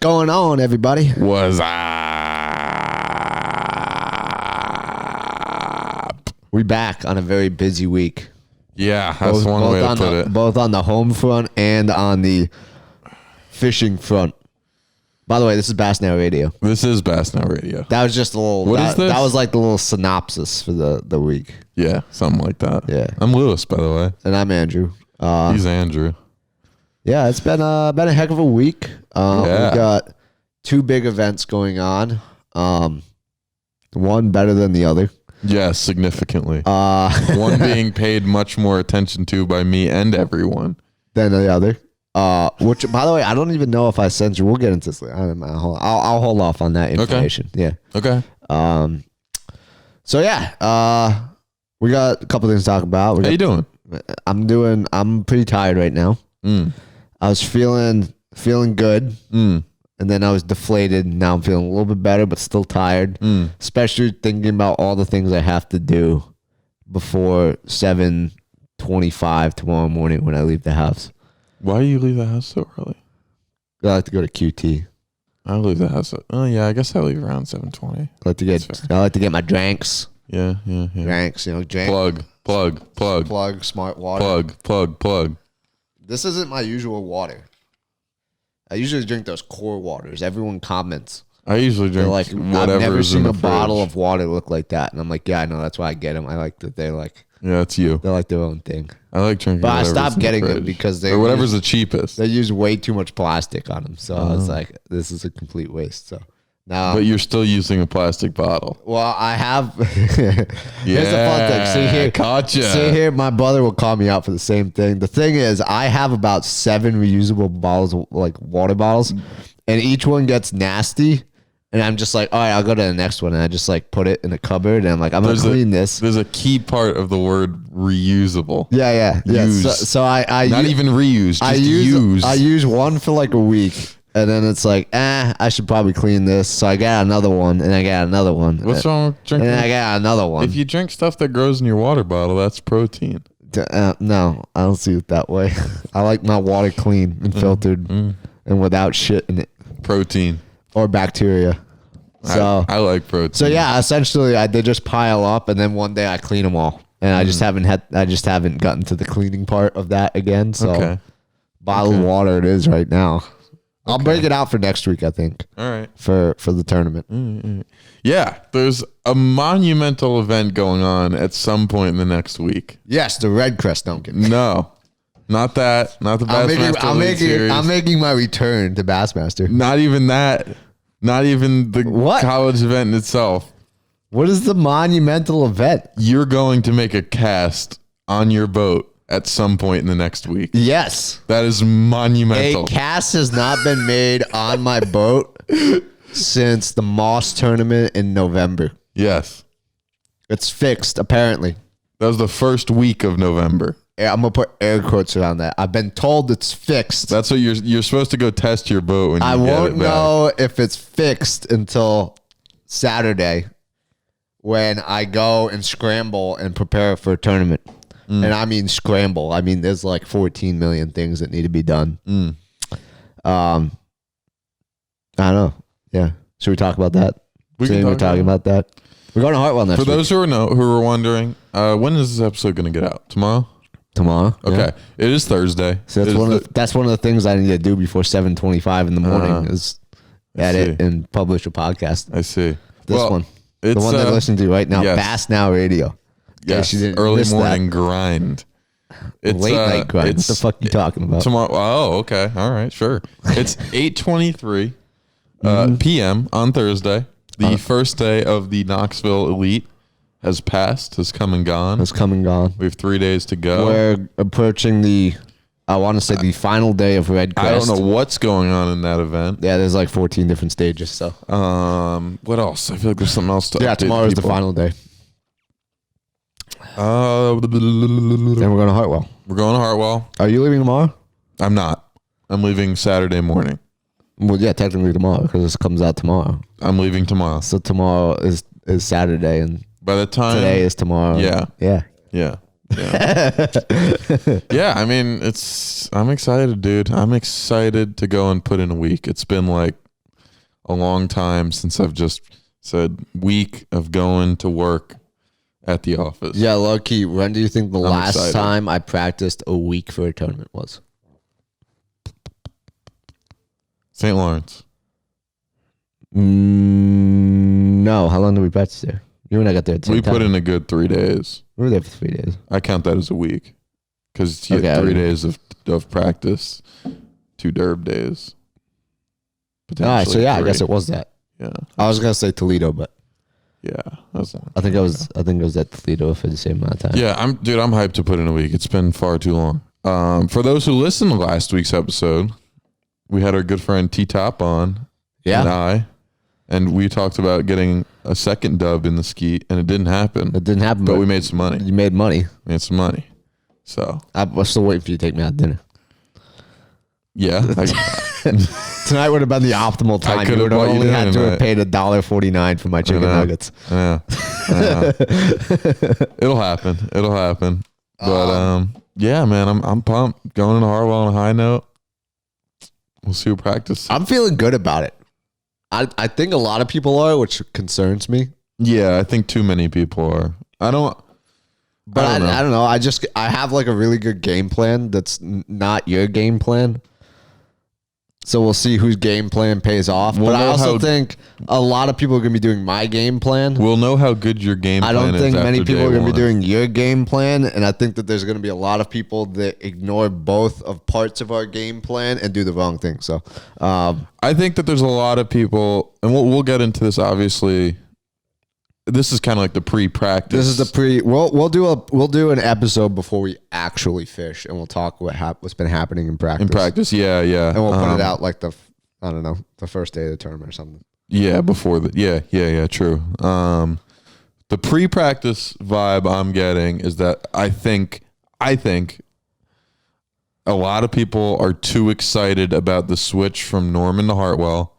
going on, everybody? Was up? We back on a very busy week. Yeah, that's one way to put it. Both on the home front and on the fishing front. By the way, this is Bass Now Radio. This is Bass Now Radio. That was just a little. What is this? That was like the little synopsis for the week. Yeah, something like that. Yeah. I'm Lewis, by the way. And I'm Andrew. He's Andrew. Yeah, it's been a heck of a week. Yeah. We've got two big events going on. One better than the other. Yes, significantly. One being paid much more attention to by me and everyone than the other. Which, by the way, I don't even know if I sent you. We'll get into this later. I'll hold off on that information. Okay. Yeah. Okay. So yeah, we got a couple things to talk about. How you doing? I'm pretty tired right now. I was feeling good. And then I was deflated. Now I'm feeling a little bit better, but still tired. Especially thinking about all the things I have to do before 7:25 tomorrow morning when I leave the house. Why do you leave the house so early? I like to go to QT. I leave the house. Oh yeah, I guess I leave around 7:20. I like to get my drinks. Yeah. Drinks, drink. Plug. Smart water. Plug. This isn't my usual water. I usually drink those core waters. Everyone comments. I usually drink whatever. I've never is in seen the a bottle fridge. of water look like that. And I'm like, yeah, I know. That's why I get them. I like that they're like. Yeah, it's you. They're like their own thing. I like drinking. But I whatever's stopped in the getting them fridge. because or whatever's the cheapest. They use way too much plastic on them. So I was like, this is a complete waste. So now. But you're still using a plastic bottle. Well, I have. Here's the fun thing. See here, gotcha. See here, my brother will call me out for the same thing. The thing is, I have about 7 reusable bottles, like water bottles, and each one gets nasty. And I'm just like, all right, I'll go to the next one. And I just like put it in a cupboard. And I'm like, I'm going to clean this. There's a key part of the word reusable. Yeah. Use. So I Not even reuse, just use. I use one for like a week. And then it's like, I should probably clean this. So I got another one. And I got another one. What's wrong with drinking? And I got another one. If you drink stuff that grows in your water bottle, that's protein. No, I don't see it that way. I like my water clean and filtered and without shit in it. Protein. Or bacteria. So I like protein. So yeah, essentially they just pile up and then one day I clean them all. And I just haven't gotten to the cleaning part of that again. So bottled water it is right now. I'll break it out for next week, I think. All right. For the tournament. Yeah, there's a monumental event going on at some point in the next week. Yes, the Redcrest Duncan. No. Not that. Not the Bassmaster Series. I'm making my return to Bassmaster. Not even that. Not even the college event in itself. What is the monumental event? You're going to make a cast on your boat at some point in the next week. Yes. That is monumental. A cast has not been made on my boat since the Moss tournament in November. Yes. It's fixed, apparently. That was the first week of November. Yeah, I'm going to put air quotes around that. I've been told it's fixed. That's what you're supposed to go test your boat when you I get won't it back. know if it's fixed until Saturday when I go and scramble and prepare for a tournament. And I mean scramble. I mean, there's like 14 million things that need to be done. I don't know. Yeah. Should we talk about that? We can talk about that. We're going to Hartwell next week. For those who are wondering, when is this episode going to get out? Tomorrow? Okay. Yeah. It is Thursday. So that's one of the things I need to do before 7:25 in the morning is edit and publish a podcast. I see. This one. The one they're listening to right now. Yes. Bass Now Radio. Yes. Early morning grind. It's late night grind. What the fuck are you talking about? Tomorrow. Oh, okay. All right. Sure. It's 8:23 p.m. on Thursday. The first day of the Knoxville Elite has come and gone. We have 3 days to go. We're approaching the final day of Redcrest. I don't know what's going on in that event. Yeah, there's like 14 different stages. So, what else? I feel like there's something else to update tomorrow's the final day. Then we're going to Hartwell. We're going to Hartwell. Are you leaving tomorrow? I'm not. I'm leaving Saturday morning. Well, yeah, technically tomorrow because this comes out tomorrow. I'm leaving tomorrow. So tomorrow is Saturday, and by the time today is tomorrow. Yeah. Yeah, I mean, I'm excited, dude. I'm excited to go and put in a week. It's been like a long time since I've just said week of going to work at the office. Yeah, low key. When do you think the last time I practiced a week for a tournament was? St. Lawrence. No. How long did we practice there? You and I got there at the same time. We put in a good 3 days. We were there for 3 days. I count that as a week because you had 3 days of practice, 2 derb days. All right, so yeah, 3. I guess it was that. Yeah, I was gonna say Toledo, but yeah, that's long. I think it was at Toledo for the same amount of time. Yeah, I'm hyped to put in a week. It's been far too long. For those who listened to last week's episode, we had our good friend T Top on, and we talked about getting a second dub in the skeet, and it didn't happen. It didn't happen, but we made some money. You made money. Made some money. So I'm still waiting for you to take me out to dinner. Yeah. Tonight would have been the optimal time. You would have only had to have paid $1.49 for my chicken nuggets. Yeah. It'll happen. But yeah, man, I'm pumped. Going into Hartwell on a high note. We'll see who practice. I'm feeling good about it. I think a lot of people are, which concerns me. Yeah, I think too many people are. I don't know. I have like a really good game plan that's not your game plan. So we'll see whose game plan pays off. But I also think a lot of people are going to be doing my game plan. We'll know how good your game plan is. I don't think many people are going to be doing your game plan. And I think that there's going to be a lot of people that ignore both of parts of our game plan and do the wrong thing. So I think that there's a lot of people, and we'll get into this obviously. This is kind of like the pre-practice. This is the We'll do an episode before we actually fish, and we'll talk what's been happening in practice. In practice, yeah. And we'll put it out like the first day of the tournament or something. Yeah, before true. The pre-practice vibe I'm getting is that I think a lot of people are too excited about the switch from Norman to Hartwell.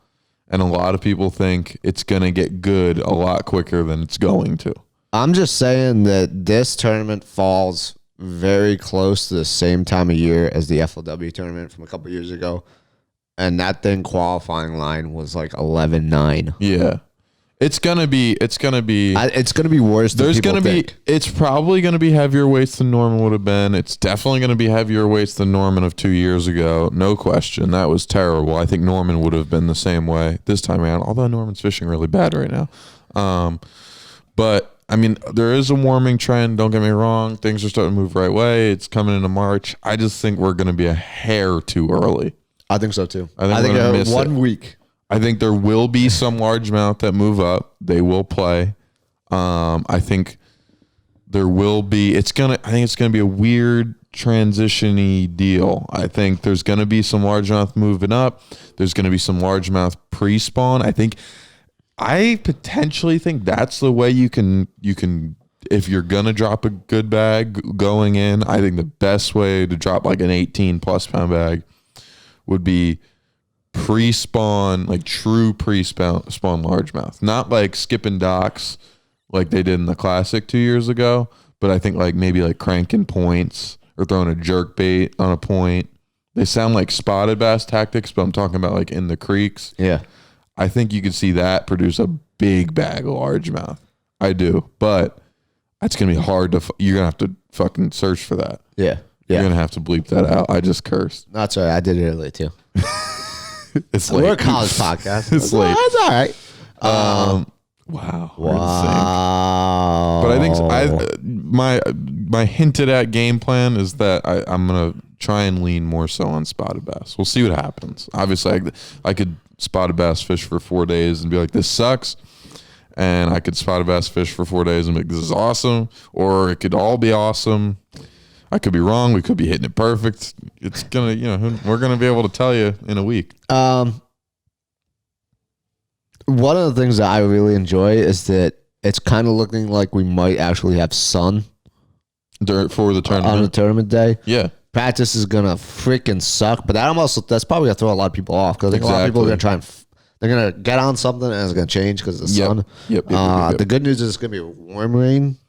And a lot of people think it's going to get good a lot quicker than it's going to. I'm just saying that this tournament falls very close to the same time of year as the FLW tournament from a couple years ago. And that thing qualifying line was like 11-9. Yeah. It's gonna be worse than people think. It's probably gonna be heavier weights than Norman would have been. It's definitely gonna be heavier weights than Norman of 2 years ago. No question. That was terrible. I think Norman would have been the same way this time around, although Norman's fishing really bad right now. But I mean, there is a warming trend, don't get me wrong. Things are starting to move the right way. It's coming into March. I just think we're gonna be a hair too early. I think so too. I think 1 week. I think there will be some largemouth that move up. They will play. I think there will be. I think it's gonna be a weird transition-y deal. I think there's gonna be some largemouth moving up. There's gonna be some largemouth pre-spawn. I potentially think that's the way you can. If you're gonna drop a good bag going in, I think the best way to drop like an 18+ pound bag would be pre-spawn, like true pre-spawn largemouth, not like skipping docks like they did in the Classic 2 years ago, but I think like maybe like cranking points or throwing a jerk bait on a point. They sound like spotted bass tactics, but I'm talking about like in the creeks. Yeah. I think you could see that produce a big bag of largemouth. I do, but it's going to be hard to, you're going to have to fucking search for that. Yeah. You're going to have to bleep that out. I just cursed. That's all right. I did it earlier too. It's late. We're a college podcast. It's late. That's all right. Wow. Wow. But I think my hinted at game plan is that I'm gonna try and lean more so on spotted bass. We'll see what happens. Obviously, I could spotted bass fish for 4 days and be like, this sucks. And I could spotted bass fish for 4 days and be like, this is awesome. Or it could all be awesome. I could be wrong. We could be hitting it perfect. It's gonna, we're gonna be able to tell you in a week. One of the things that I really enjoy is that it's kind of looking like we might actually have sun for the tournament on the tournament day. Yeah, practice is gonna freaking suck, but that's probably gonna throw a lot of people off because I think a lot of people are gonna they're gonna get on something and it's gonna change because of the sun. Yep. The good news is it's gonna be warm rain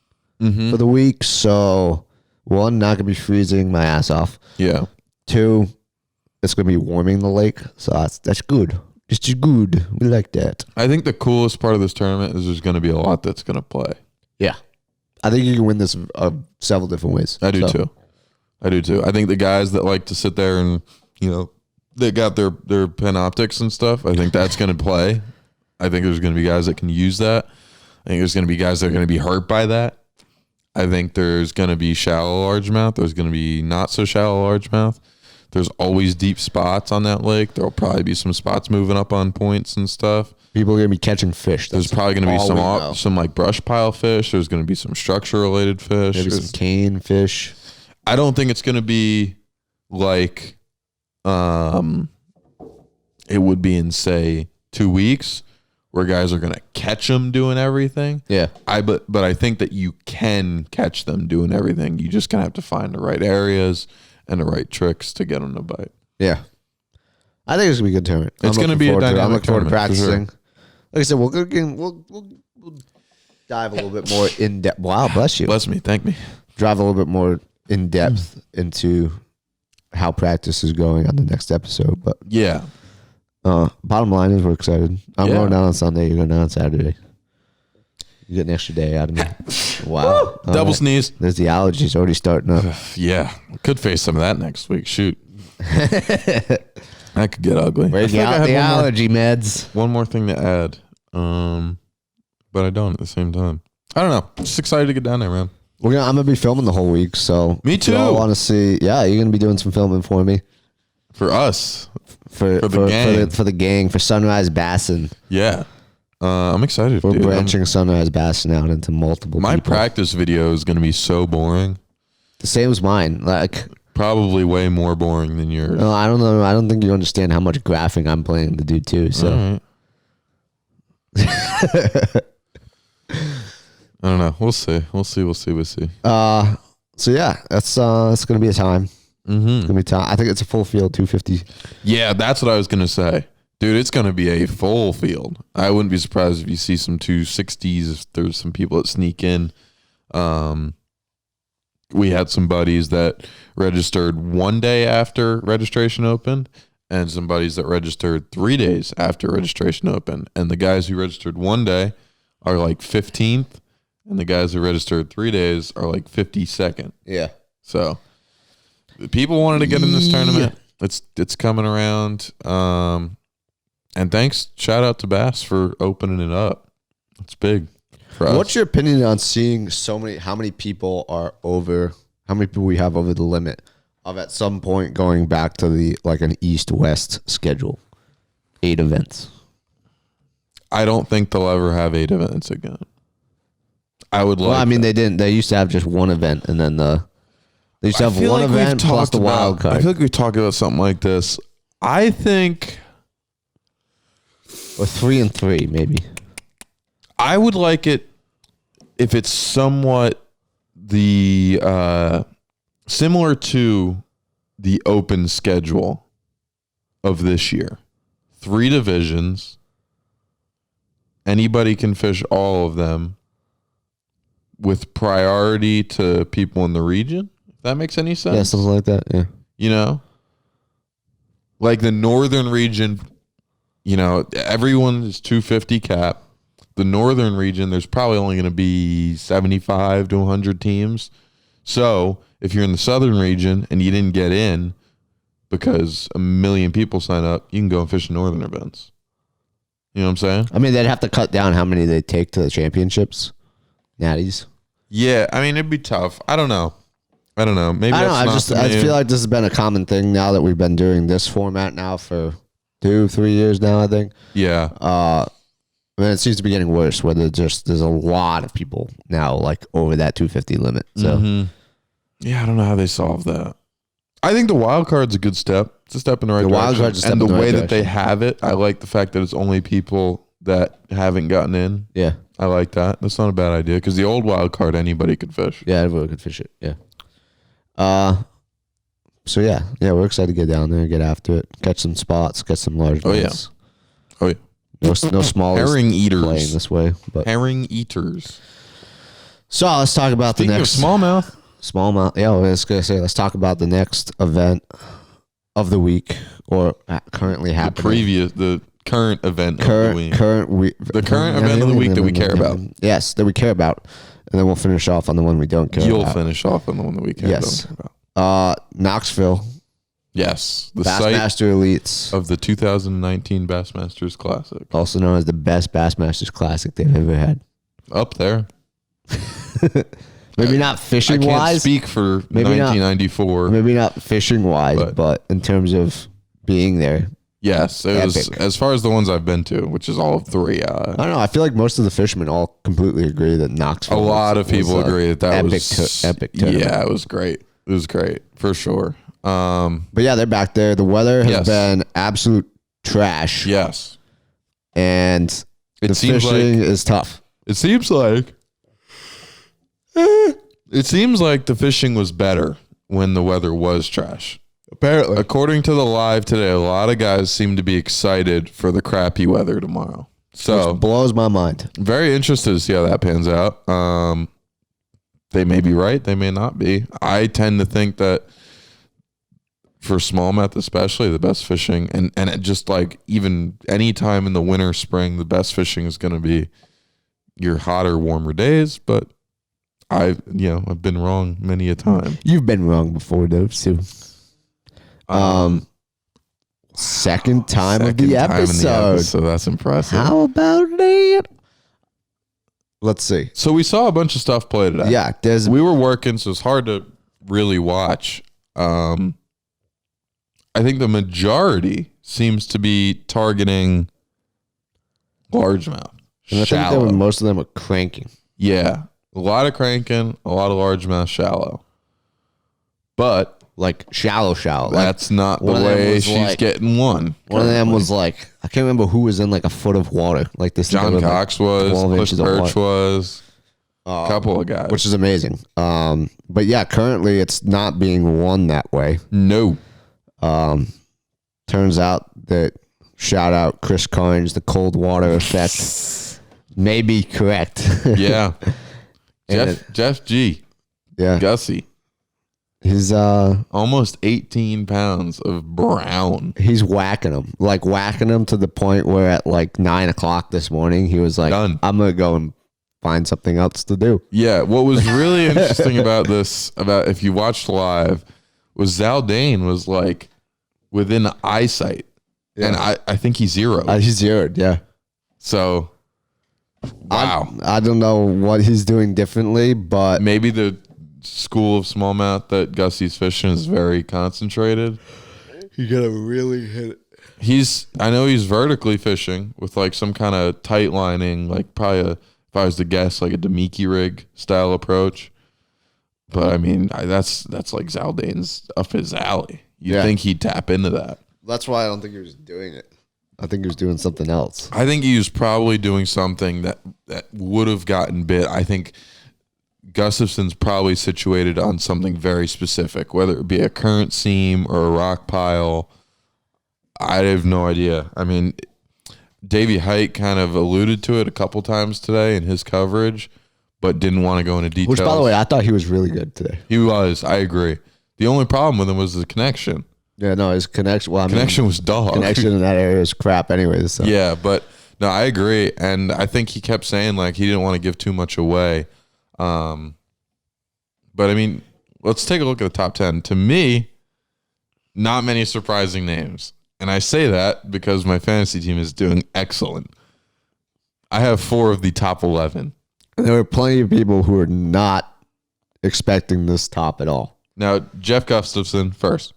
for the week, so. 1, not gonna be freezing my ass off. Yeah. 2, it's gonna be warming the lake, so that's good. Just as good. We like that. I think the coolest part of this tournament is there's going to be a lot that's going to play. Yeah. I think you can win this several different ways. I do too. I think the guys that like to sit there and, they got their Panoptics and stuff, I think that's going to play. I think there's going to be guys that can use that. I think there's going to be guys that are going to be hurt by that. I think there's going to be shallow largemouth. There's going to be not so shallow largemouth. There's always deep spots on that lake. There'll probably be some spots moving up on points and stuff. People are going to be catching fish. There's probably going to be some like brush pile fish. There's going to be some structure related fish. Maybe some cane fish. I don't think it's going to be like it would be in, say, 2 weeks where guys are going to catch them doing everything. Yeah. But I think that you can catch them doing everything. You just going to have to find the right areas and the right tricks to get them to bite. Yeah. I think it's going to be a good tournament. It's going to be a dynamic I'm looking forward to practicing. Sure. Like I said, we'll dive a little bit more in depth. Wow, bless you. Bless me. Thank me. Dive a little bit more in depth into how practice is going on the next episode. But yeah. Bottom line is we're excited. I'm going down on Sunday. You're going down on Saturday. You get an extra day out of me. Wow. Double sneeze. There's the allergies already starting up. Yeah. Could face some of that next week. Shoot. That could get ugly. Where's the allergy meds? One more thing to add. But I don't at the same time. I don't know. Just excited to get down there, man. I'm going to be filming the whole week. So me too. I want to see. Yeah, you're going to be doing some filming for me. For us. For the gang. For the gang. For Sunrise Bassin. Yeah. I'm excited. We're branching Sunrise Bassin out into multiple My people. practice video is going to be so boring. The same as mine. Like probably way more boring than yours. No, I don't know. I don't think you understand how much graphing I'm planning to do too. So I don't know. We'll see. So yeah, that's going to be a time. Mm-hmm. It's gonna be time. I think it's a full field 250. Yeah, that's what I was gonna say, dude. It's gonna be a full field. I wouldn't be surprised if you see some 260s. If there's some people that sneak in. We had some buddies that registered 1 day after registration opened, and some buddies that registered 3 days after registration opened. And the guys who registered 1 day are like 15th, and the guys who registered 3 days are like 52nd. Yeah. So. People wanted to get in this tournament. It's coming around. And thanks, shout out to Bass for opening it up. It's big for us. What's your opinion on seeing how many people we have over the limit of at some point going back to an east-west schedule? 8 events. I don't think they'll ever have 8 events again. They didn't. They used to have just one event and then they used to have one event plus the wild card. I feel like we've talked about something like this. I think... Or 3 and 3, maybe. I would like it if it's somewhat similar to the open schedule of this year. 3 divisions. Anybody can fish all of them with priority to people in the region. That makes any sense? Yeah, something like that, yeah. Like the northern region, everyone is 250 cap. The northern region, there's probably only going to be 75 to 100 teams. So if you're in the southern region and you didn't get in because 1 million people sign up, you can go and fish the northern events. You know what I'm saying? I mean, they'd have to cut down how many they take to the championships, natties. Yeah, I mean, it'd be tough. I don't know. Maybe I feel like this has been a common thing now that we've been doing this format now for 2-3 years now, I think. Yeah. It seems to be getting worse where there's a lot of people now like over that 250 limit. So yeah, I don't know how they solve that. I think the wild card's a good step. It's a step in the right direction. Wild card's a step and in the way right that direction. they have it, I like the fact that it's only people that haven't gotten in. Yeah. I like that. That's not a bad idea because the old wild card, anybody could fish. Yeah, everyone could fish it. Yeah. So yeah, we're excited to get down there, get after it, catch some spots, catch some large ones. Oh yeah. No small herring eaters playing this way, but herring eaters. So let's talk about the next smallmouth. Smallmouth. Yeah, I was gonna say let's talk about the next event of the week or currently happening. The current event of the week. The current event of the week that we care about. Yes, that we care about. And then we'll finish off on the one we don't care about. You'll finish off on the one that we don't care about. Knoxville. Yes. The Bassmaster Elites. Of the 2019 Bassmasters Classic. Also known as the best Bassmasters Classic they've ever had. Up there. Maybe not fishing wise. I can't speak for 1994. Maybe not fishing wise, but in terms of being there. Yes, it was, as far as the ones I've been to, which is all of three. I don't know. I feel like most of the fishermen all completely agree that Knoxville. A lot of people agree that was epic tournament. Yeah, it was great. It was great for sure. But yeah, they're back there. The weather has been absolute trash. Yes, and the fishing is tough. It seems like the fishing was better when the weather was trash. Apparently, according to the live today, a lot of guys seem to be excited for the crappy weather tomorrow. So which blows my mind. Very interested to see how that pans out. They may be right, they may not be. I tend to think that for smallmouth especially, the best fishing, and it just like even any time in the winter, spring, the best fishing is going to be your hotter, warmer days. But I've been wrong many a time. You've been wrong before, though, too. Second time of the episode. So that's impressive. How about that? Let's see. So we saw a bunch of stuff play today. Yeah, we were working, so it's hard to really watch. I think the majority seems to be targeting largemouth. And I think most of them are cranking. Yeah, a lot of cranking, a lot of largemouth shallow. But like shallow. That's not the way she's getting one. One of them was like, I can't remember who was in like a foot of water. Like this. John Cox was, Cliff Birch was, a couple of guys. Which is amazing. But yeah, currently it's not being won that way. No. Turns out that, shout out Chris Carnes, the cold water effect may be correct. Yeah. Jeff G. Yeah. Gussie. He's almost 18 pounds of brown. He's whacking them to the point where at like 9 o'clock this morning, he was like, done. I'm going to go and find something else to do. Yeah. What was really interesting about this, about if you watched live, was Zaldane was like within eyesight. Yeah. And I think he zeroed. He zeroed, yeah. So, wow. I don't know what he's doing differently, but maybe the school of smallmouth that Gussie's fishing is very concentrated. You gotta really hit it. I know he's vertically fishing with like some kind of tight lining, like probably if I was to guess, like a Demiki rig style approach. But I mean, that's like Zaldane's up his alley. You'd think he'd tap into that. That's why I don't think he was doing it. I think he was doing something else. I think he was probably doing something that would have gotten bit. I think Gustafson's probably situated on something very specific, whether it be a current seam or a rock pile. I have no idea. I mean, Davey Height kind of alluded to it a couple times today in his coverage, but didn't want to go into details. Which, by the way, I thought he was really good today. He was. I agree. The only problem with him was the connection. Yeah, no, his connection. Well, connection was dog. Connection in that area is crap, anyways. So. Yeah, but no, I agree, and I think he kept saying like he didn't want to give too much away. But I mean, let's take a look at the top 10. To me, not many surprising names. And I say that because my fantasy team is doing excellent. I have 4 of the top 11. And there were plenty of people who were not expecting this top at all. Now, Jeff Gustafson first.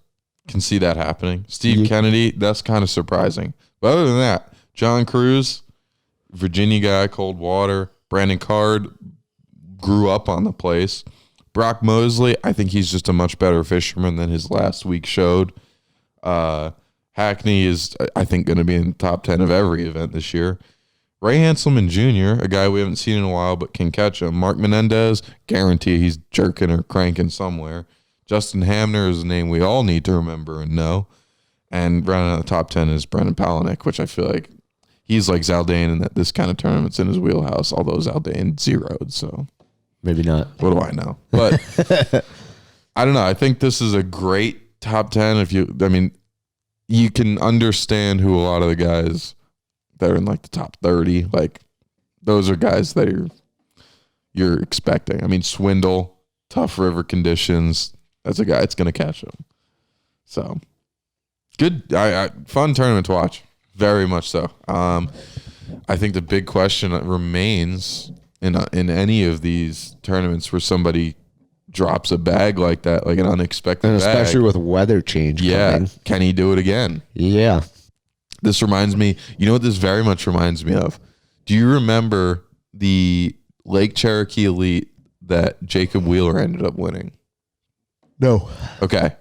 Can see that happening. Steve Kennedy, that's kind of surprising. But other than that, John Cruz, Virginia guy, cold water. Brandon Card grew up on the place. Brock Mosley, I think he's just a much better fisherman than his last week showed. Hackney is, I think, going to be in the top 10 of every event this year. Ray Hanselman Jr., a guy we haven't seen in a while but can catch him. Mark Menendez, guarantee he's jerking or cranking somewhere. Justin Hamner is a name we all need to remember and know. And rounding out the top 10 is Brendan Palaniuk, which I feel like he's like Zaldane in that this kind of tournament's in his wheelhouse, although Zaldane zeroed, so. Maybe not. What do I know? But I don't know. I think this is a great top 10. You can understand who a lot of the guys they're in like the top 30. Like those are guys that you're expecting. I mean, Swindle, tough river conditions. That's a guy that's going to catch them. So good. Fun tournament to watch. Very much so. I think the big question that remains in any of these tournaments where somebody drops a bag like that, like an unexpected and especially bag, with weather change coming. Can he do it again? Yeah. This reminds me, you know what this very much reminds me of? Do you remember the Lake Cherokee Elite that Jacob Wheeler ended up winning? No. Okay.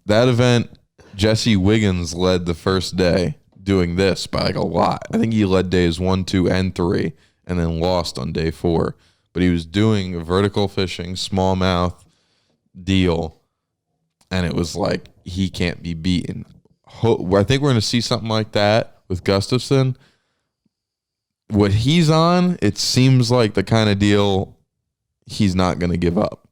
That event, Jesse Wiggins led the first day doing this by like a lot. I think he led days 1, 2, and 3 and then lost on day 4. But he was doing a vertical fishing, smallmouth deal, and it was like he can't be beaten. I think we're going to see something like that with Gustafson. What he's on, it seems like the kind of deal he's not going to give up.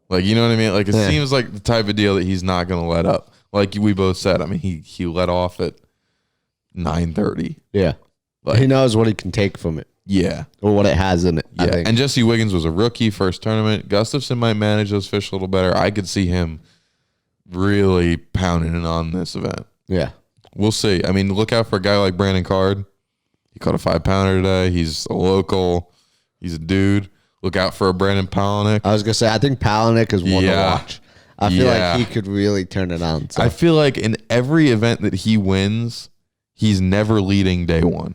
Like, you know what I mean? Like, it seems like the type of deal that he's not going to let up. Like we both said, I mean, he let off at 9:30. Yeah. Like, he knows what he can take from it. Yeah. Or what it has in it. Yeah. I think. And Jesse Wiggins was a rookie, first tournament. Gustafson might manage those fish a little better. I could see him really pounding it on this event. Yeah. We'll see. I mean, look out for a guy like Brandon Card. He caught a 5-pounder today. He's a local. He's a dude. Look out for a Brandon Palaniuk. I was going to say, I think Palaniuk is one to watch. I feel like he could really turn it on. So. I feel like in every event that he wins, he's never leading day 1.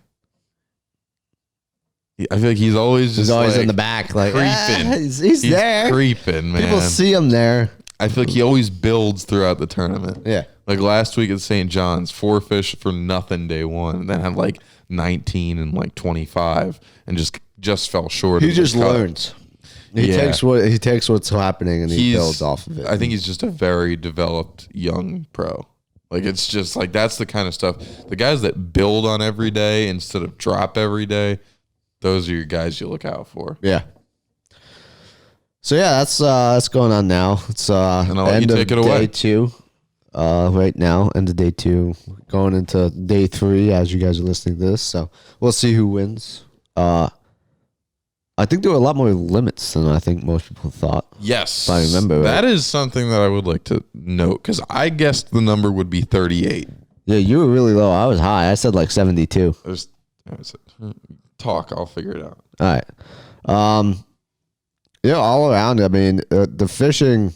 I feel like he's always like in the back, like creeping. He's there, creeping, man. People see him there. I feel like he always builds throughout the tournament. Yeah, like last week at St. John's, 4 fish for nothing day 1, and then had like 19 and like 25, and just fell short. He just learns. He takes what's happening and he builds off of it. I think he's just a very developed young pro. Like it's just like that's the kind of stuff. The guys that build on every day instead of drop every day. Those are your guys you look out for. Yeah. So yeah, that's going on now. It's and I'll let end you take of it away. day 2. Right now, end of day 2, going into day 3 as you guys are listening to this. So we'll see who wins. I think there were a lot more limits than I think most people thought. Yes, if I remember. That is something that I would like to note because I guessed the number would be 38. Yeah, you were really low. I was high. I said like 72. Talk, I'll figure it out. All right. Yeah, all around. I mean, the fishing.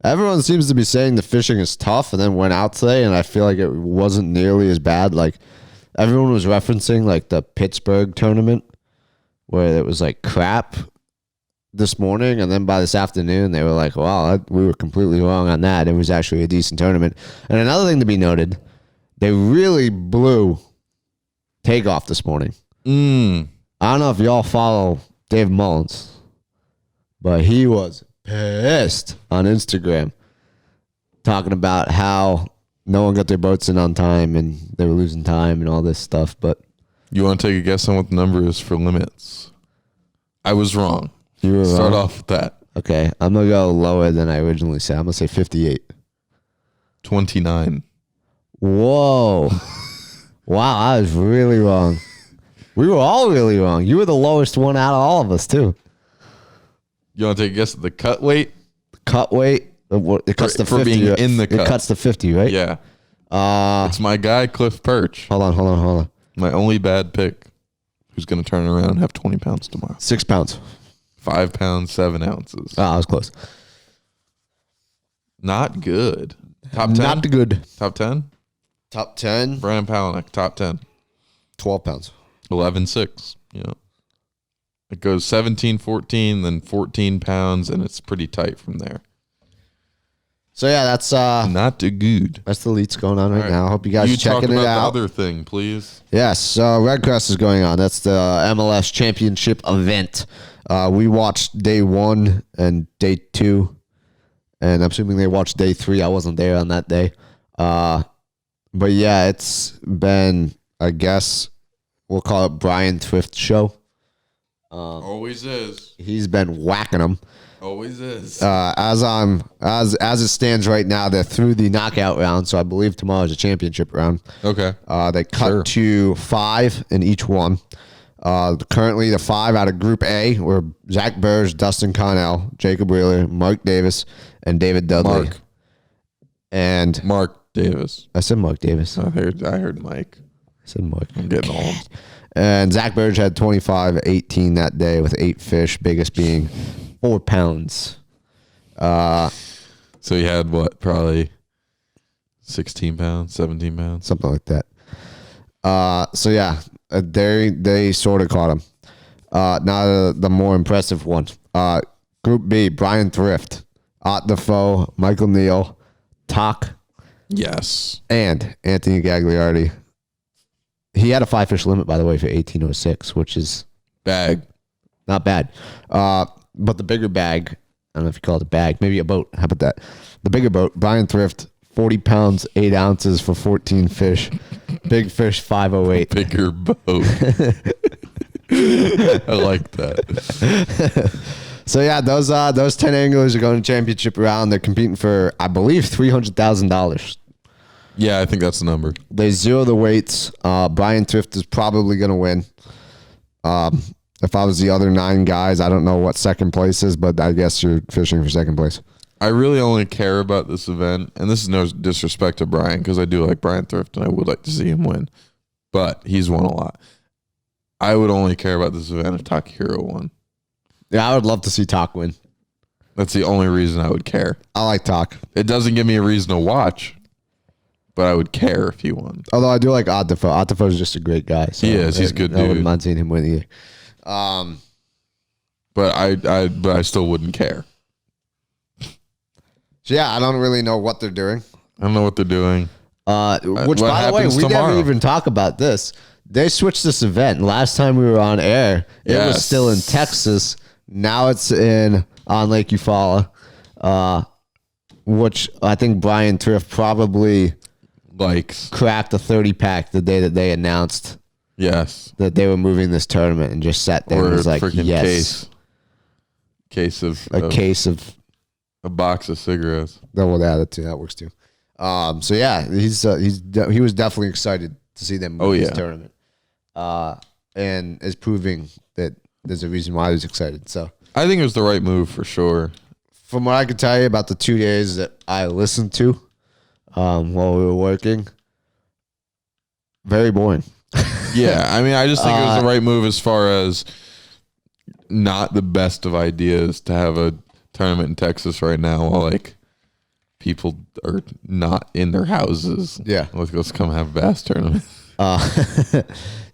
Everyone seems to be saying the fishing is tough, and then went out today, and I feel like it wasn't nearly as bad. Like everyone was referencing like the Pittsburgh tournament, where it was like crap this morning, and then by this afternoon they were like, "Wow, we were completely wrong on that." It was actually a decent tournament. And another thing to be noted, they really blew Takeoff this morning. I don't know if y'all follow Dave Mullins, but he was pissed on Instagram talking about how no one got their boats in on time and they were losing time and all this stuff. But you want to take a guess on what the number is for limits? I was wrong. You were Start wrong. off with that. Okay, I'm going to go lower than I originally said. I'm going to say 58. 29. Whoa. Wow, I was really wrong. We were all really wrong. You were the lowest one out of all of us, too. You want to take a guess at the cut weight? Cut weight? It cuts to 50. For being in the cut. It cuts to 50, right? Yeah. It's my guy, Cliff Perch. Hold on. My only bad pick, who's going to turn around and have 20 pounds tomorrow. 6 pounds. 5 pounds, 7 ounces. I was close. Not good. Top 10? Not good. Top 10? Top 10. Brandon Palaniuk, top 10. 12 pounds. 11.6. Yeah. It goes 17.14, then 14 pounds, and it's pretty tight from there. So yeah, that's not too good. That's the elites going on right now. I hope you guys are checking it out. You talk about the other thing, please. Yes, Redcrest is going on. That's the MLS Championship event. We watched day 1 and day 2, and I'm assuming they watched day 3. I wasn't there on that day. But yeah, it's been, I guess, we'll call it Brian Thrift show. Always is. He's been whacking them. Always is. As it stands right now, they're through the knockout round, so I believe tomorrow is a championship round. Okay. They cut to 5 in each one. Currently, the 5 out of Group A were Zach Burge, Dustin Connell, Jacob Wheeler, Mark Davis, and David Dudley. Mark Davis. I said Mark Davis. I heard Mike. I said Mark. I'm getting old. And Zach Burge had 25-18 that day with 8 fish, biggest being 4 pounds. So he had what? Probably 16 pounds, 17 pounds, something like that. So yeah, they sort of caught him. Now the more impressive one. Group B: Brian Thrift, Ott Defoe, Michael Neal, Talk. Yes. And Anthony Gagliardi. He had a 5 fish limit, by the way, for 1806, which is not bad. But the bigger bag, I don't know if you call it a bag, maybe a boat. How about that? The bigger boat, Brian Thrift, 40 pounds, 8 ounces for 14 fish. Big fish, 508. Bigger boat. I like that. So yeah, those 10 anglers are going to championship round. They're competing for, I believe, $300,000. Yeah, I think that's the number. They zero the weights. Brian Thrift is probably going to win. If I was the other 9 guys, I don't know what second place is, but I guess you're fishing for second place. I really only care about this event, and this is no disrespect to Brian, because I do like Brian Thrift, and I would like to see him win, but he's won a lot. I would only care about this event if Takahiro won. Yeah, I would love to see Tak win. That's the only reason I would care. I like Tak. It doesn't give me a reason to watch, but I would care if he won. Although I do like Ott Defoe. Ott Defoe is just a great guy. So he is. He's a good dude. I wouldn't mind seeing him win either. But I still wouldn't care. So yeah, I don't really know what they're doing. I don't know what they're doing. Which, by the way, we never even talk about this. They switched this event. Last time we were on air, it was still in Texas. Now it's on Lake Eufaula, which I think Brian Thrift probably likes. Cracked a 30-pack the day that they announced that they were moving this tournament and just sat there and was like, yes. Case of a box of cigarettes. That will add it too. That works too. So yeah, he was definitely excited to see them move this tournament, and is proving that there's a reason why he was excited. So I think it was the right move for sure. From what I could tell you about the 2 days that I listened to while we were working, very boring. Yeah, I mean, I just think it was the right move as far as not the best of ideas to have a tournament in Texas right now while like people are not in their houses. Yeah, let's come have a bass tournament. Yeah,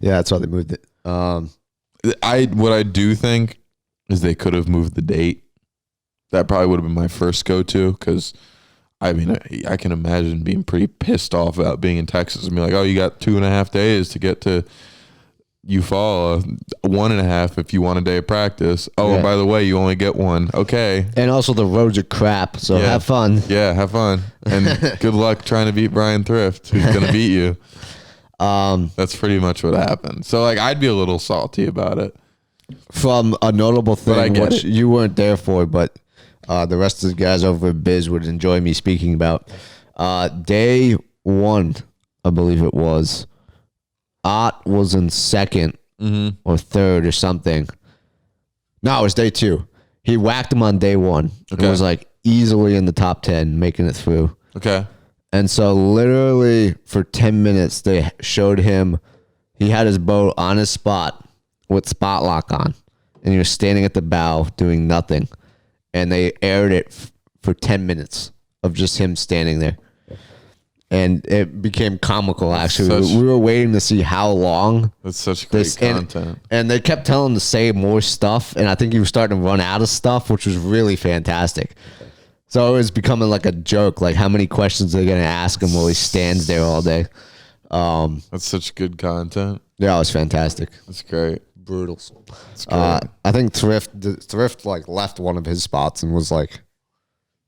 that's why they moved it. What I do think is they could have moved the date. That probably would have been my first go-to, because I mean, I can imagine being pretty pissed off about being in Texas and be like, oh, you got 2.5 days to get to Eufaula, 1.5 if you want a day of practice. Oh, and by the way, you only get 1. Okay. And also the roads are crap, so have fun. Yeah, have fun. And good luck trying to beat Brian Thrift, who's going to beat you. That's pretty much what happened. So, like, I'd be a little salty about it. From a notable thing, which you weren't there for, but the rest of the guys over at Biz would enjoy me speaking about. Day 1, I believe it was, Ott was in second or third or something. No, it was day 2. He whacked him on day 1. Okay. It was like easily in the top 10, making it through. Okay. And so literally for 10 minutes, they showed him, he had his boat on his spot with spot lock on. And he was standing at the bow doing nothing. And they aired it for 10 minutes of just him standing there. And it became comical, actually. We were waiting to see how long. That's such great content. And they kept telling him to say more stuff. And I think he was starting to run out of stuff, which was really fantastic. So it was becoming like a joke, like how many questions they're going to ask him while he stands there all day. That's such good content. Yeah, it was fantastic. That's great. Brutal. That's great. I think Thrift like left one of his spots and was like,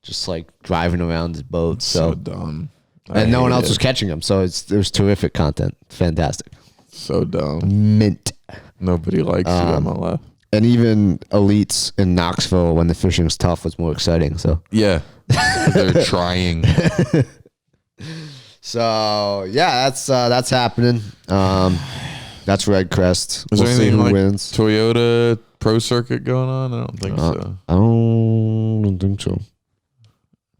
just like driving around his boat. So dumb. And no one else was catching him. So it was terrific content. Fantastic. So dumb. Mint. Nobody likes you on my left. And even elites in Knoxville, when the fishing's tough, was more exciting. So yeah, they're trying. So yeah, that's happening. That's Redcrest. Is there anything who like wins. Toyota Pro Circuit going on? I don't think so. I don't think so.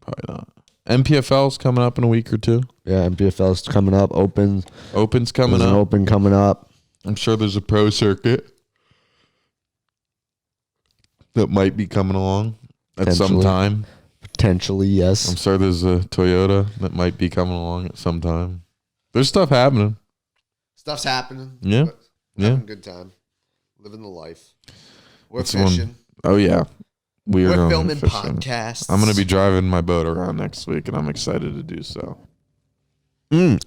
Probably not. MPFL's coming up in a week or two. Yeah, MPFL's coming up. Open's coming up. Open coming up. I'm sure there's a Pro Circuit that might be coming along at some time. Potentially, yes. I'm sure there's a Toyota that might be coming along at some time. There's stuff happening. Stuff's happening. Yeah. Having a good time. Living the life. We're fishing. Oh, yeah. We're filming podcasts. I'm going to be driving my boat around next week, and I'm excited to do so.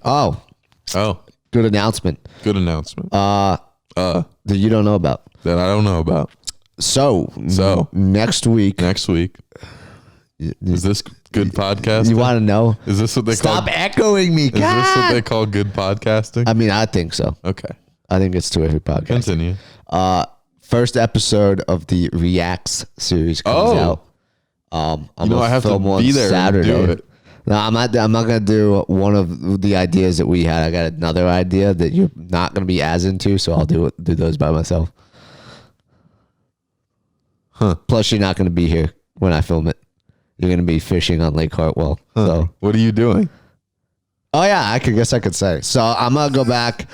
Oh. Good announcement. That you don't know about. That I don't know about. So next week. Is this good podcasting? You want to know? Is this what they call? Stop echoing me. Is this what they call good podcasting? I mean, I think so. Okay. I think it's terrific podcast. Continue. First episode of the Reacts series comes out. I'm I have to be there Saturday. And do it. No, I'm not gonna do one of the ideas that we had. I got another idea that you're not gonna be as into, so I'll do those by myself. Huh. Plus, you're not gonna be here when I film it. You're gonna be fishing on Lake Hartwell. Huh. So what are you doing? Oh yeah, I could say. So I'm gonna go back.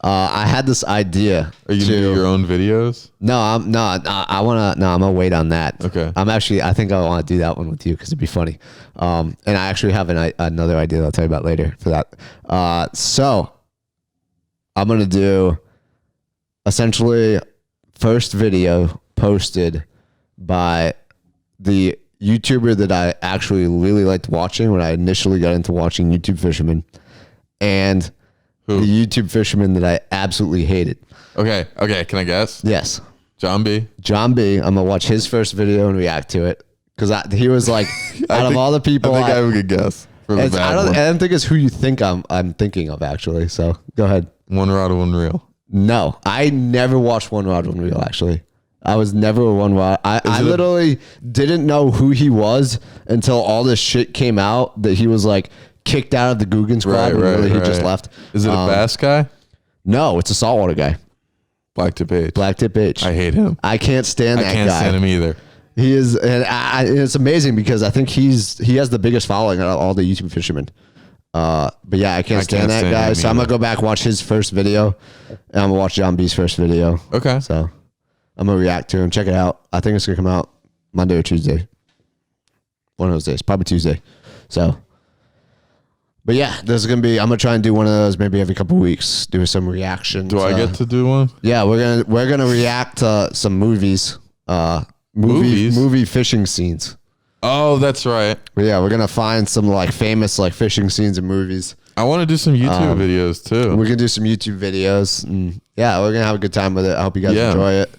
I had this idea. Are you gonna do your own videos? No, I'm gonna wait on that. Okay. I think I want to do that one with you because it'd be funny. And I actually have another idea that I'll tell you about later for that. So I'm gonna do essentially first video posted by the YouTuber that I actually really liked watching when I initially got into watching YouTube fishermen, and the YouTube fisherman that I absolutely hated. Okay. Can I guess? Yes. John B. I'm gonna watch his first video and react to it because he was like, out of all the people, I think I have a good guess. I don't think it's who you think I'm thinking of actually. So go ahead. One Rod, One Reel. No, I never watched One Rod, One Reel. Actually, I was never a One Rod. I literally didn't know who he was until all this shit came out that he was like kicked out of the Guggen squad. He just left. Is it a bass guy? No, it's a saltwater guy. Blacktip H. I hate him. I can't stand that guy. I can't stand him either. He is, and it's amazing because I think he has the biggest following out of all the YouTube fishermen. But yeah, I can't stand that guy. So I'm gonna go back watch his first video, and I'm gonna watch John B's first video. Okay. So I'm gonna react to him. Check it out. I think it's gonna come out Monday or Tuesday. One of those days, probably Tuesday. So. But yeah, there's gonna be. I'm gonna try and do one of those maybe every couple of weeks. Do some reactions. Do I get to do one? Yeah, we're gonna react to some movies. Movie fishing scenes. Oh, that's right. But yeah, we're gonna find some like famous like fishing scenes in movies. I want to do some YouTube videos too. We're gonna do some YouTube videos. And yeah, we're gonna have a good time with it. I hope you guys enjoy it.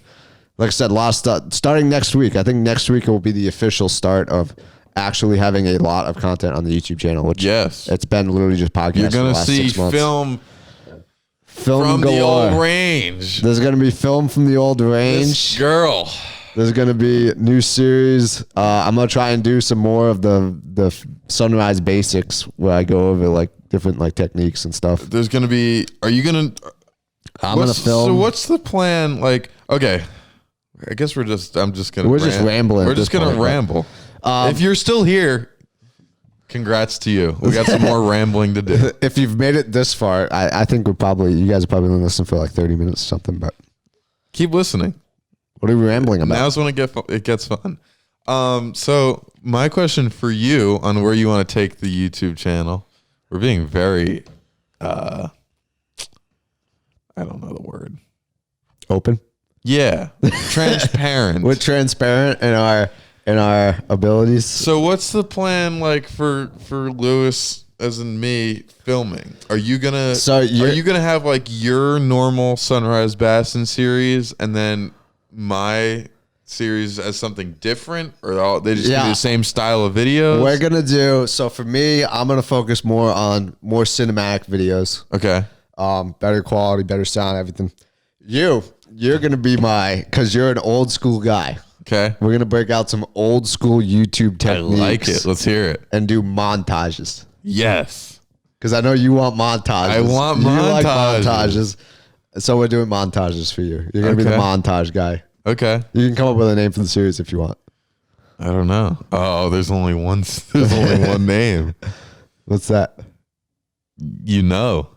Like I said, a lot of stuff starting next week. I think next week will be the official start of actually having a lot of content on the YouTube channel, which it's been literally just podcasts. You're gonna for the last see 6 months. film from the old range. There's gonna be film from the old range. This girl. There's gonna be new series. I'm gonna try and do some more of the sunrise basics where I go over like different like techniques and stuff. There's gonna be. Are you gonna? I'm gonna film. So what's the plan? Like, okay, I guess I'm just gonna. We're just rambling. We're just gonna ramble. If you're still here, congrats to you. We got some more rambling to do. If you've made it this far, I think you guys are probably gonna listen for like 30 minutes or something. But keep listening. What are we rambling about? Now's when it gets fun. So my question for you on where you want to take the YouTube channel. We're being very, I don't know the word. Open. Yeah, transparent. We're transparent in our abilities. So what's the plan like for Lewis as in me filming? Are you gonna have like your normal Sunrise Bassin series and then my series as something different, or they just do the same style of videos? We're gonna do so. For me, I'm gonna focus more on more cinematic videos. Okay. Better quality, better sound, everything. You you're gonna be because you're an old school guy. Okay. We're gonna break out some old school YouTube techniques. I like it. Let's hear it. And do montages. Yes. Because I know you want montages. I want you montages. Like montages. So we're doing montages for you. You're gonna be the montage guy. Okay. You can come up with a name for the series if you want. I don't know. Oh, there's only one. There's only one name. What's that? You know,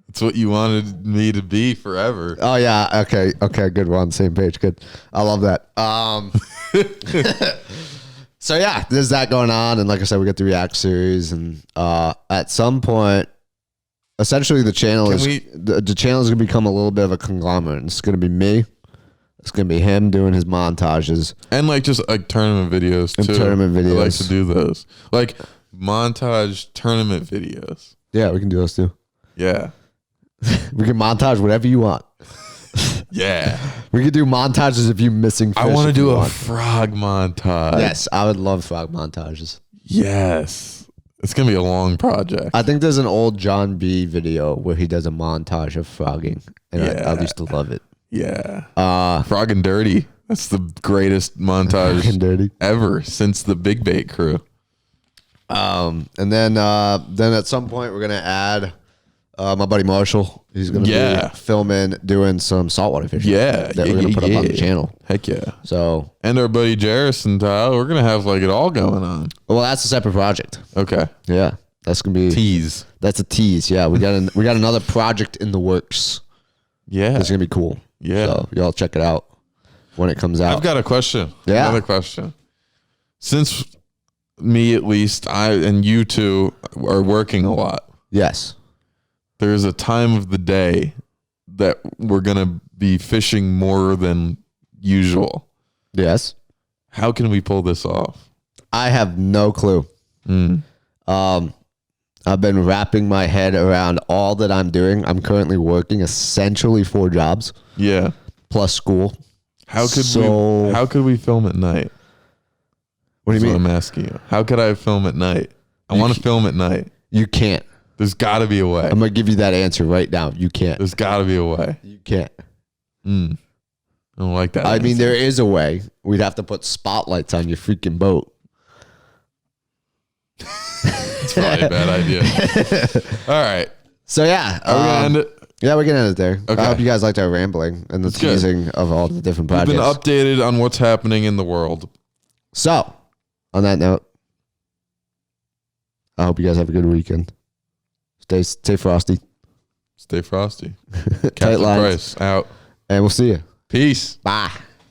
it's what you wanted me to be forever. Oh yeah. Okay. Good. We're on the same page. Good. I love that. So yeah, there's that going on, and like I said, we got the React series, and at some point, essentially the channel the channel is gonna become a little bit of a conglomerate. It's gonna be me. It's gonna be him doing his montages and like just like tournament videos too. Tournament videos. I like to do those, like montage tournament videos. Yeah, we can do those too. Yeah, we can montage whatever you want. Yeah, we could do montages of you missing fish. I want to do a frog montage. Yes, I would love frog montages. Yes, it's gonna be a long project. I think there's an old John B video where he does a montage of frogging, and I used to love it. Yeah, Frog and Dirty. That's the greatest montage ever since the Big Bait crew. And then at some point we're gonna add my buddy Marshall. He's gonna be filming, doing some saltwater fishing. Yeah, that we're gonna put up on the channel. Heck yeah! So and our buddy Jarris and Tyler, we're gonna have like it all going on. Well, that's a separate project. Okay. Yeah, that's gonna be tease. That's a tease. Yeah, we got another project in the works. Yeah, it's gonna be cool. Yeah, so y'all check it out when it comes out. I've got a question. Yeah, another question. Since me at least, I and you two are working a lot. Yes. There's a time of the day that we're going to be fishing more than usual. Yes. How can we pull this off? I have no clue. I've been wrapping my head around all that I'm doing. I'm currently working essentially 4 jobs. Yeah. Plus school. How could we film at night? What do you mean? I'm asking you. How could I film at night? I want to film at night. You can't. There's got to be a way. I'm going to give you that answer right now. You can't. There's got to be a way. You can't. I don't like that. I mean, there is a way. We'd have to put spotlights on your freaking boat. It's probably a bad idea. All right. So yeah. Are we going to end it? Yeah, we're going to end it there. Okay. I hope you guys liked our rambling and the teasing of all the different projects. We've been updated on what's happening in the world. So, on that note, I hope you guys have a good weekend. Stay frosty. Stay frosty. Tight lines. Price out. And we'll see you. Peace. Bye.